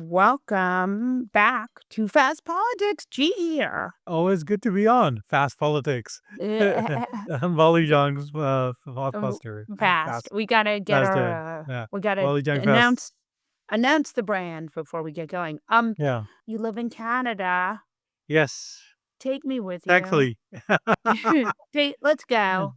Welcome back to Fast Politics, Jeet Heer. Always good to be on Fast Politics. I'm Wally Jong's blockbuster. Fast. Fast, We gotta get fast, yeah. we gotta Wally Jong Fast. announce the brand before we get going. Yeah. You live in Canada. Yes. Take me with you. Thankfully. Let's go.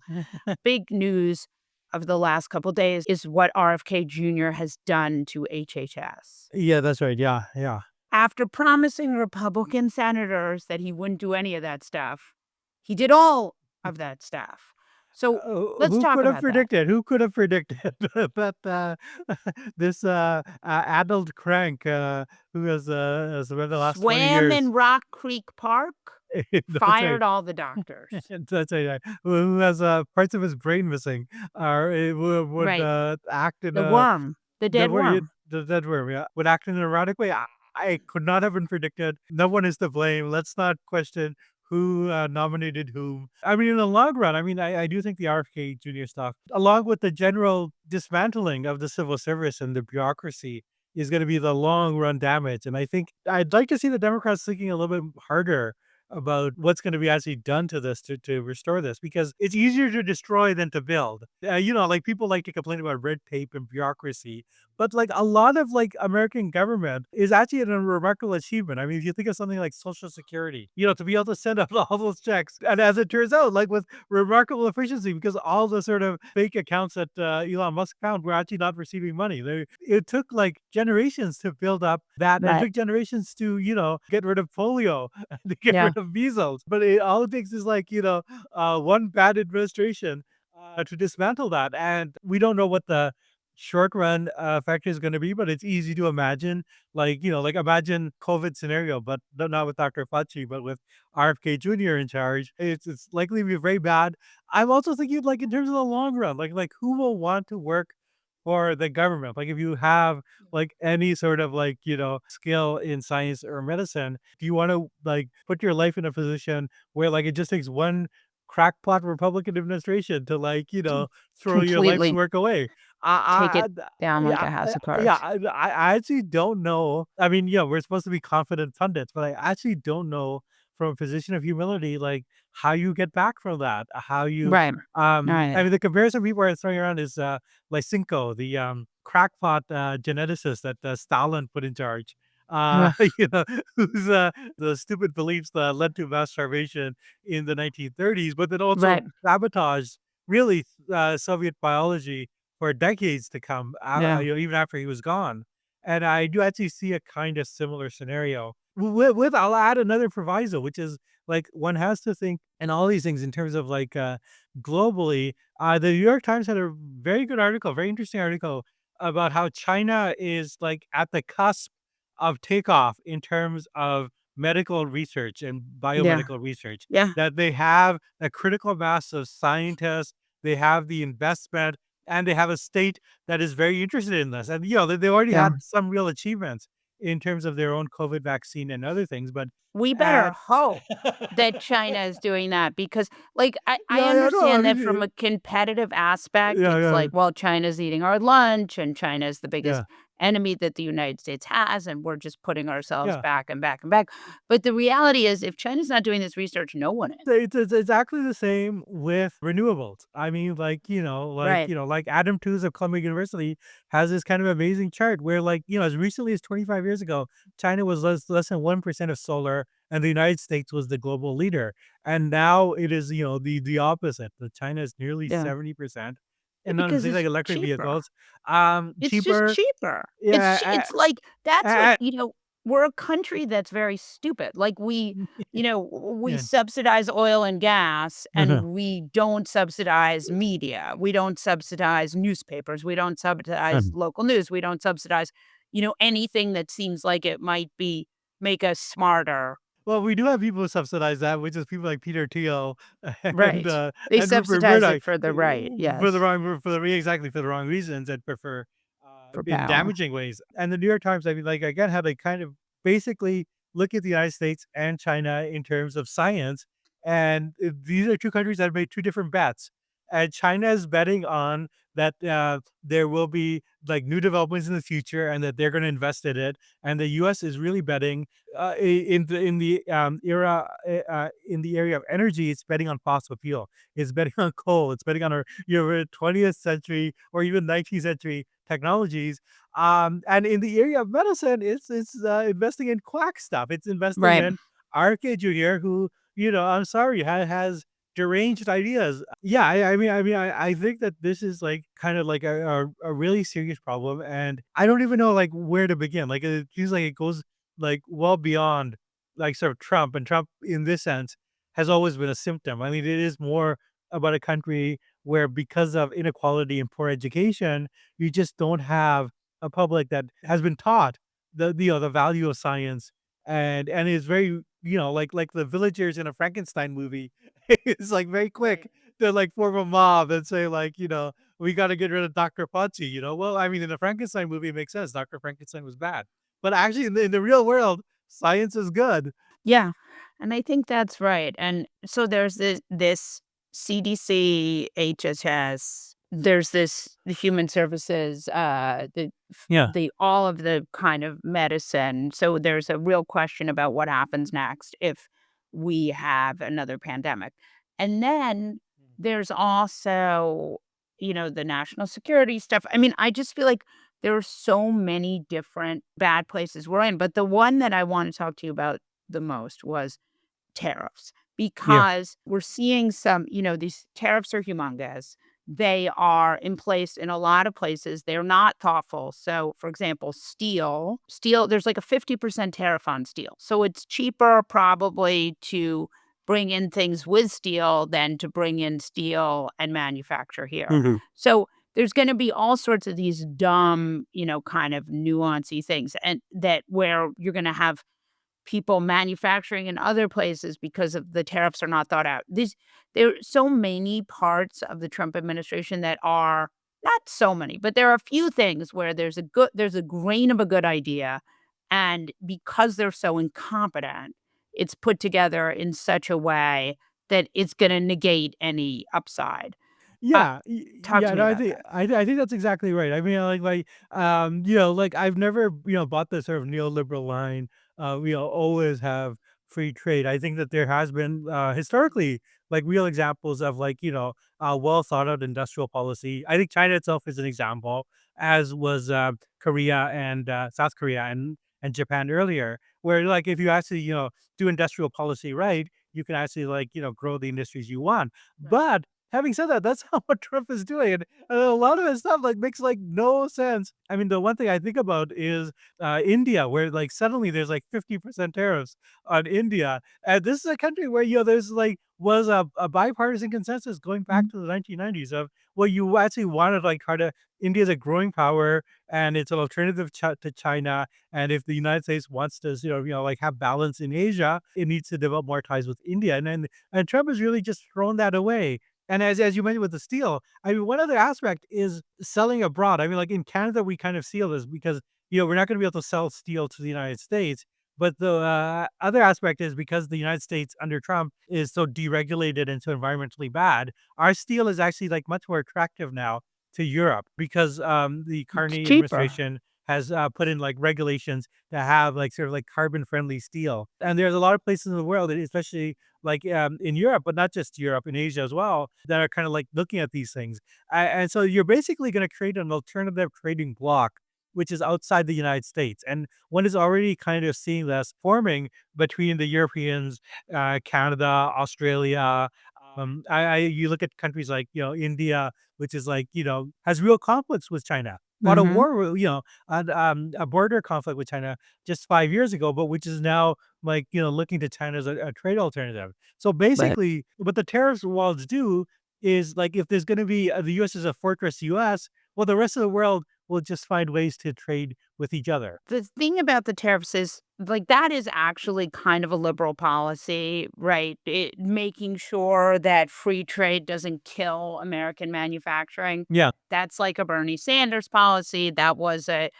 Big news of the last couple days is what RFK Jr. has done to HHS. Yeah, that's right. Yeah, yeah. After promising Republican senators that he wouldn't do any of that stuff, he did all of that stuff. So let's Who talk could have about that. predicted? Who could have predicted that this adult crank who has spent the last 20 Swam years? in Rock Creek Park, That's right. fired all the doctors. That's right. Who has parts of his brain missing, or it would Right. act in The a worm, the the dead way worm. the dead worm, yeah, would act in an erratic way. I could not have been predicted. No one is to blame. Let's not question who nominated whom. I mean, in the long run, I do think the RFK Jr. stuff, along with the general dismantling of the civil service and the bureaucracy, is going to be the long run damage. And I think I'd like to see the Democrats thinking a little bit harder about what's going to be actually done to this to restore this, because it's easier to destroy than to build. Like people like to complain about red tape and bureaucracy, but like a lot of like American government is actually a remarkable achievement. I mean, if you think of something like Social Security, to be able to send out all those checks, and as it turns out, like with remarkable efficiency, because all the sort of fake accounts that Elon Musk found were actually not receiving money. It took like generations to build up that, and it Right. took generations to get rid of polio to get Yeah. rid of measles. But all it takes is like one bad administration to dismantle that, and we don't know what the short run effect is going to be, but it's easy to imagine. Like imagine COVID scenario, but not with Dr. Fauci, but with RFK Jr. in charge. It's likely to be very bad. I'm also thinking like in terms of the long run, like who will want to work for the government? Like if you have like any sort of like skill in science or medicine, do you want to like put your life in a position where like it just takes one crackpot Republican administration to like throw your life's Completely work away? take I, it down like yeah, a house of yeah, cards. I actually don't know. I mean, yeah, we're supposed to be confident pundits, but I actually don't know from a position of humility, like how you get back from that, how you, Right. I Right. mean, the comparison people are throwing around is Lysenko, the crackpot geneticist that Stalin put in charge. Ugh. You know, who's the stupid beliefs that led to mass starvation in the 1930s, but then also Right. sabotaged really Soviet biology for decades to come, Yeah. even after he was gone. And I do actually see a kind of similar scenario. I'll add another proviso, which is like one has to think and all these things in terms of like globally. The New York Times had a very good article, very interesting article about how China is like at the cusp of takeoff in terms of medical research and Yeah. biomedical research. Yeah. That they have a critical mass of scientists, they have the investment, and they have a state that is very interested in this. And they already Yeah. had some real achievements in terms of their own COVID vaccine and other things. But We better uh, hope that China is doing that because, like, I yeah, yeah, no, I understand that mean, from a competitive aspect, yeah, it's yeah, like, well, China's eating our lunch and China is the biggest yeah, enemy that the United States has, and we're just putting ourselves yeah. back and back and back. But the reality is, if China's not doing this research, no one is. It's exactly the same with renewables. I mean, Right. like Adam Tooze of Columbia University has this kind of amazing chart where, like, as recently as 25 years ago, China was less than 1% of solar, and the United States was the global leader. And now it is, the opposite. The China is nearly Yeah. 70%. Yeah, And on because things it's like electric cheaper. vehicles, It's just cheaper. cheaper. Yeah. It's like that's what Uh, we're a country that's very stupid. Like, we yeah. subsidize oil and gas, and we don't subsidize media. We don't subsidize newspapers. We don't subsidize local news. We don't subsidize, anything that seems like it might make us smarter. Well, we do have people who subsidize that, which is people like Peter Thiel and Right. They Rupert subsidize it Murdoch for the right. for the Yes. exactly for the wrong reasons and prefer For in power. damaging ways. And the New York Times, I mean, like again, had a kind of basically look at the United States and China in terms of science, and these are two countries that have made two different bets. And China is betting on that there will be like new developments in the future and that they're going to invest in it. And the U.S. is really betting in the area of energy. It's betting on fossil fuel. It's betting on coal. It's betting on our 20th century or even 19th century technologies. And in the area of medicine, it's investing in quack stuff. It's investing Right. in RFK Jr., who I'm sorry, has deranged ideas. Yeah, I think that this is like kind of like a really serious problem, and I don't even know like where to begin. Like it feels like it goes like well beyond like sort of Trump, and Trump in this sense has always been a symptom. I mean, it is more about a country where because of inequality and poor education, you just don't have a public that has been taught the value of science and is very like the villagers in a Frankenstein movie. It's like very quick to like form a mob and say like we got to get rid of Dr. Fauci. Well, I mean in the Frankenstein movie it makes sense. Dr. Frankenstein was bad, but actually in the real world science is good. Yeah, and I think that's right, and so there's this CDC, HHS, there's this the human services, Yeah. the all of the kind of medicine, so there's a real question about what happens next if we have another pandemic, and then there's also, the national security stuff. I mean, I just feel like there are so many different bad places we're in, but the one that I wanna talk to you about the most was tariffs Yeah. because we're seeing some, these tariffs are humongous. They are in place in a lot of places. They're not thoughtful. So, for example, steel, there's like a 50% tariff on steel. So it's cheaper probably to bring in things with steel than to bring in steel and manufacture here. Mhm. So there's going to be all sorts of these dumb, kind of nuancy things and that where you're going to have people manufacturing in other places because of the tariffs are not thought out. There are so many parts of the Trump administration that are not so many, but there are a few things where there's a grain of a good idea, and because they're so incompetent, it's put together in such a way that it's gonna negate any upside. Uh, Yeah, Talk to me no, about that. I think that's exactly right. I mean, like I've never bought the sort of neoliberal line. Always have free trade. I think that there has been historically like real examples of like well thought out industrial policy. I think China itself is an example, as was Korea and South Korea and Japan earlier, where like if you actually do industrial policy right, you can actually like grow the industries you want, Right. but having said that, that's not what Trump is doing, and a lot of his stuff, like, makes, like, no sense. I mean, the one thing I think about is, India, where, like, suddenly there's, like, 50% tariffs on India, and this is a country where, there's, like, was a bipartisan consensus going back to the 1990s of, well, you actually wanted, like, try to India's a growing power, and it's an alternative to China, and if the United States wants to, like, have balance in Asia, it needs to develop more ties with India, and Trump has really just thrown that away. And as you mentioned with the steel, I mean, one other aspect is selling abroad. I mean, like in Canada, we kind of seal this because we're not going to be able to sell steel to the United States. But the other aspect is because the United States under Trump is so deregulated and so environmentally bad, our steel is actually like much more attractive now to Europe because the It's Carney cheaper. administration has put in like regulations to have like sort of like carbon friendly steel. And there's a lot of places in the world, especially like in Europe, but not just Europe, in Asia as well, that are kind of like looking at these things. And so you're basically going to create an alternative trading bloc, which is outside the United States. And one is already kind of seeing this forming between the Europeans, Canada, Australia. You look at countries like, India, which is like, has real conflicts with China. Fought a Mhm. war, a border conflict with China just 5 years ago, but which is now like, looking to China as a trade alternative. So But basically, what the tariffs walls do is like if there's going to be the U.S. is a fortress U.S., well, the rest of the world will just find ways to trade with each other. the thing about the tariffs is, like, that is actually kind of a liberal policy, right? Making sure that free trade doesn't kill American manufacturing. Yeah, That's like a Bernie Sanders policy. That was it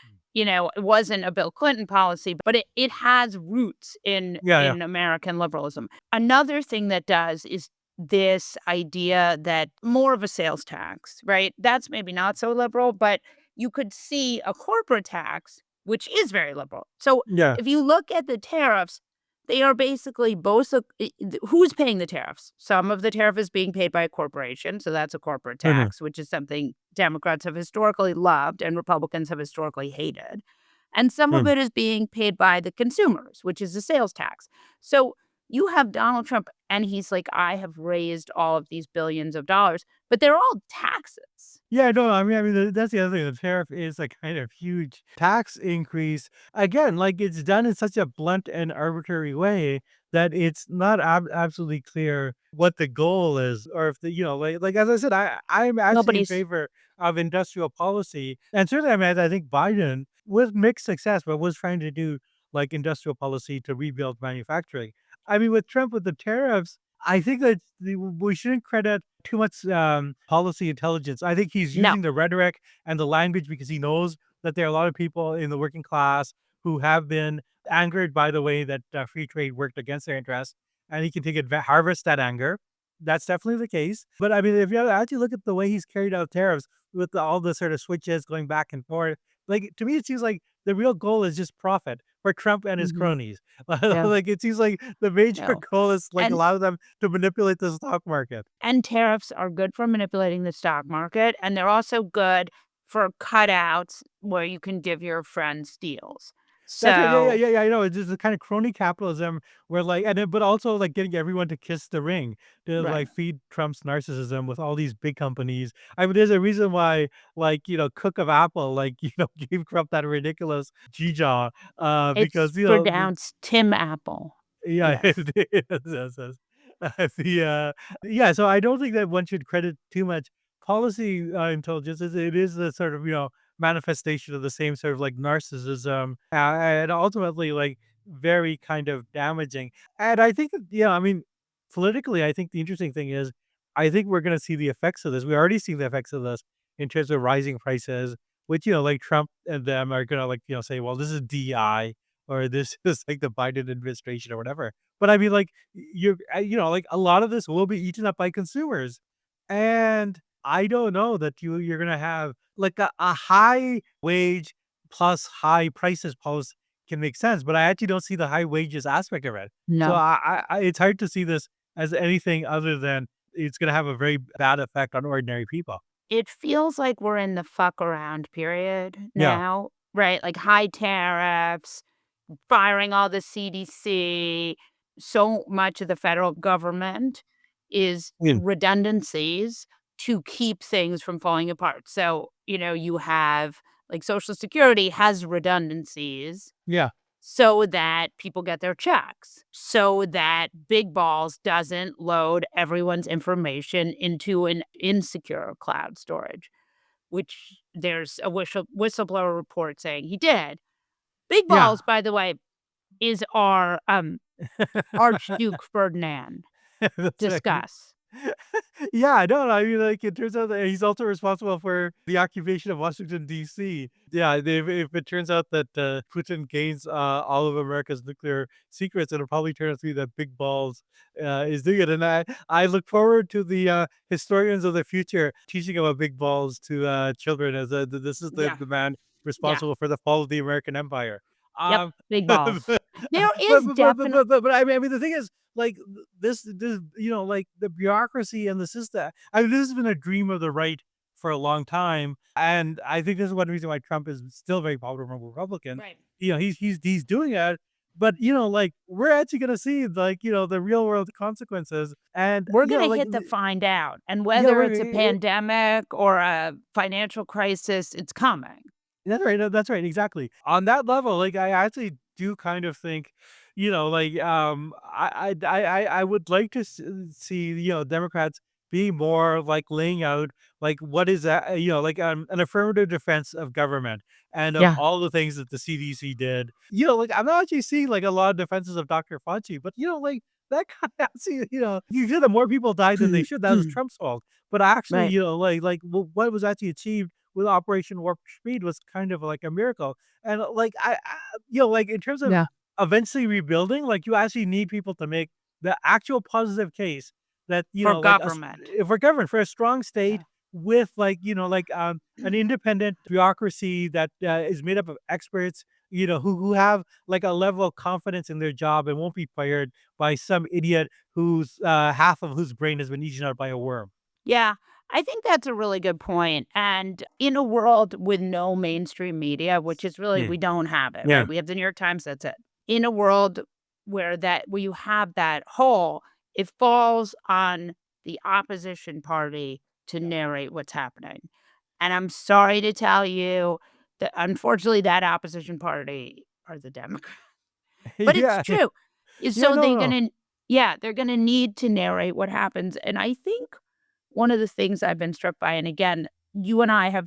wasn't a Bill Clinton policy, but it has roots in yeah, yeah. in American liberalism. Another thing that does is this idea that more of a sales tax, right? That's maybe not so liberal, but you could see a corporate tax, which is very liberal. So Yeah. if you look at the tariffs, they are basically both who's paying the tariffs? Some of the tariff is being paid by a corporation, so that's a corporate Mhm. tax, which is something Democrats have historically loved and Republicans have historically hated. And some of Mm. it is being paid by the consumers, which is a sales tax. So you have Donald Trump, and he's like, I have raised all of these billions of dollars, but they're all taxes. Yeah, no, that's the other thing. The tariff is a kind of huge tax increase. Again, like it's done in such a blunt and arbitrary way that it's not absolutely clear what the goal is, or if like as I said, I'm actually in Nobody's favor of industrial policy, and certainly, I think Biden, with mixed success, but was trying to do like industrial policy to rebuild manufacturing. I mean, with Trump with the tariffs, I think that we shouldn't credit too much policy intelligence. I think he's no, using the rhetoric and the language because he knows that there are a lot of people in the working class who have been angered by the way that free trade worked against their interests, and he can harvest that anger. That's definitely the case. But I mean, if you actually look at the way he's carried out tariffs with all the sort of switches going back and forth, like to me, it seems like the real goal is just profit for Trump and his mhm, cronies. yeah, Like it seems like the major no, goal is like and allow them to manipulate the stock market. tariffs are good for manipulating the stock market, and they're also good for cutouts where you can give your friends deals. That's right. Yeah, yeah, So yeah, yeah. I know. It's just a kind of crony capitalism where like, and then, but also like getting everyone to kiss the ring to right, like feed Trump's narcissism with all these big companies. I mean, there's a reason why, like, Cook of Apple, like, gave Trump that ridiculous G jaw, it's because, pronounced Tim Apple. yeah, Yes. yes, yes. Yeah, so I don't think that one should credit too much policy intelligence. It is the sort of manifestation of the same sort of like narcissism, and ultimately like very kind of damaging. And I think that I mean, politically, I think the interesting thing is, I think we're going to see the effects of this. We already see the effects of this in terms of rising prices, which like Trump and them are going to like say, well, this is DI or this is like the Biden administration or whatever. But I mean, like like a lot of this will be eaten up by consumers, and I don't know that you're gonna have like a high wage plus high prices policy can make sense, but I actually don't see the high wages aspect of it. So No. it's hard to see this as anything other than it's gonna have a very bad effect on ordinary people. It feels like we're in the fuck around period Yeah. now, right? Like high tariffs, firing all the CDC. So much of the federal government is Mm. redundancies to keep things from falling apart. So, you have like Social Security has redundancies Yeah. so that people get their checks, so that Big Balls doesn't load everyone's information into an insecure cloud storage, which there's a whistleblower report saying he did. Big Yeah. Balls, by the way, is our Archduke Ferdinand. That's right. Discuss. Yeah, no, I mean, like, it turns out that he's also responsible for the occupation of Washington, D.C. Yeah, if it turns out that Putin gains all of America's nuclear secrets, it'll probably turn out to be that Big Balls is doing it. And I look forward to the historians of the future teaching about Big Balls to children as this is Yeah. the man Yeah. responsible for the fall of the American Empire. Yep. Um, Big but, Balls. but, There is definitely I mean, the thing is, like this like the bureaucracy and the system. I mean, this has been a dream of the right for a long time, and I think this is one reason why Trump is still very popular among Republicans. right. He's doing it, but like we're actually going to see like the real world consequences, and We're gonna hit the find out, and yeah, whether we're it's a pandemic or a financial crisis, it's coming. that's right. That's right. Exactly. On that level, like I actually do kind of think, like I would like to see Democrats be more like laying out like what is that like an affirmative defense of government and of Yeah. all the things that the CDC did. Like I'm not actually seeing like a lot of defenses of Dr. Fauci, but like that kind of see you hear that more people died than they should. That was Trump's fault, but actually Right. like what was actually achieved with Operation Warp Speed was kind of like a miracle. And like like in terms of Yeah. eventually rebuilding, like you actually need people to make the actual positive case that, For like government. if we're governed for a strong state Yeah. with like, an independent bureaucracy that is made up of experts, who have like a level of confidence in their job and won't be fired by some idiot whose half of whose brain has been eaten out by a worm. Yeah, I think that's a really good point, and in a world with no mainstream media, which is really Yeah. we don't have it, Yeah. right? We have the New York Times, that's it. In a world where you have that hole, it falls on the opposition party to narrate what's happening, and I'm sorry to tell you that unfortunately that opposition party are the Democrats. But it's Yeah. true. Yeah. So No. No. they're gonna need to narrate what happens, and I think one of the things I've been struck by, and again, you and I have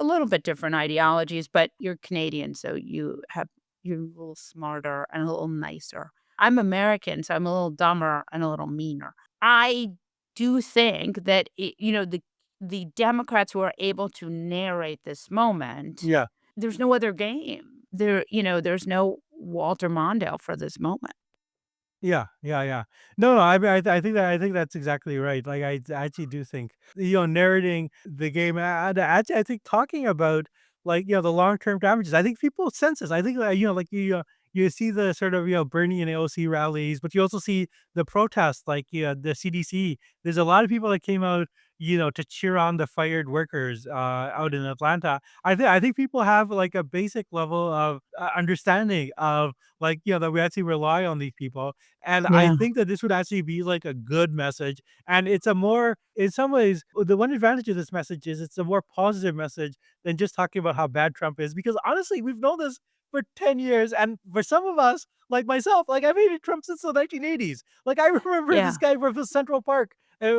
a little bit different ideologies, but you're Canadian, so you're a little smarter and a little nicer. I'm American, so I'm a little dumber and a little meaner. I do think that the Democrats who are able to narrate this moment, Yeah. there's no other game. There's no Walter Mondale for this moment. Yeah, yeah, yeah. No, no, I think that's exactly right. Like, I actually do think, narrating the game, and actually, I think talking about like, the long term damages. I think people sense this. I think that, like you see the sort of, Bernie and AOC rallies, but you also see the protests, like, the CDC. There's a lot of people that came out, to cheer on the fired workers out in Atlanta. I think people have like a basic level of understanding of like, that we actually rely on these people, and I Yeah. think that this would actually be like a good message. And it's a more, in some ways, the one advantage of this message is it's a more positive message than just talking about how bad Trump is. Because honestly, we've known this for 10 years. And for some of us, like myself, like I've hated Trump since the 1980s. Like I remember this Yeah. guy from Central Park, You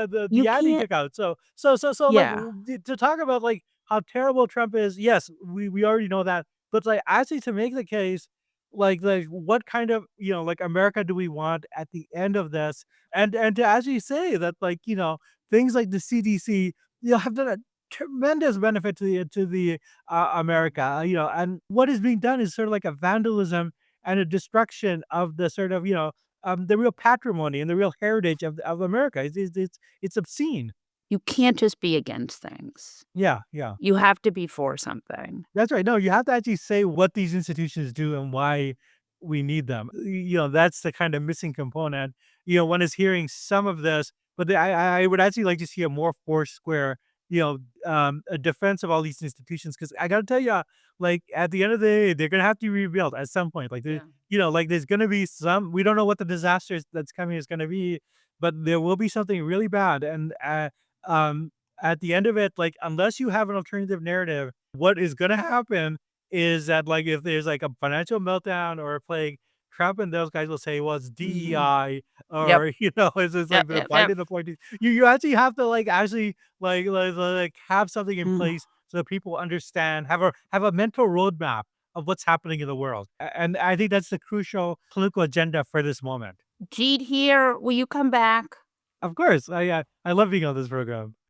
the ad he can't took out. So like Yeah. to talk about like how terrible Trump is, yes, we already know that. But like actually to make the case like what kind of like America do we want at the end of this, and to actually say that like things like the CDC have done a tremendous benefit to the America, and what is being done is sort of like a vandalism and a destruction of the sort of the real patrimony and the real heritage of America. It's obscene. You can't just be against things. Yeah, yeah. You have to be for something. That's right. No, you have to actually say what these institutions do and why we need them. That's the kind of missing component. One is hearing some of this, but I would actually like to see a more square, a defense of all these institutions. Because I got to tell you, like at the end of the day, they're gonna have to be rebuilt at some point. Like Yeah. like there's gonna be some. We don't know what the disaster that's coming is gonna be, but there will be something really bad. And um, at the end of it, like unless you have an alternative narrative, what is gonna happen is that, like, if there's, like, a financial meltdown or a plague, Trump and those guys will say, "Well, it's Mhm. DEI," Yep. or, it's Yep, like the yep, yep. Biden appointees. You actually have to, like, actually, have something in Mm. place so that people understand, have a mental roadmap of what's happening in the world, and I think that's the crucial political agenda for this moment. Jeet Heer, will you come back? Of course, I love being on this program.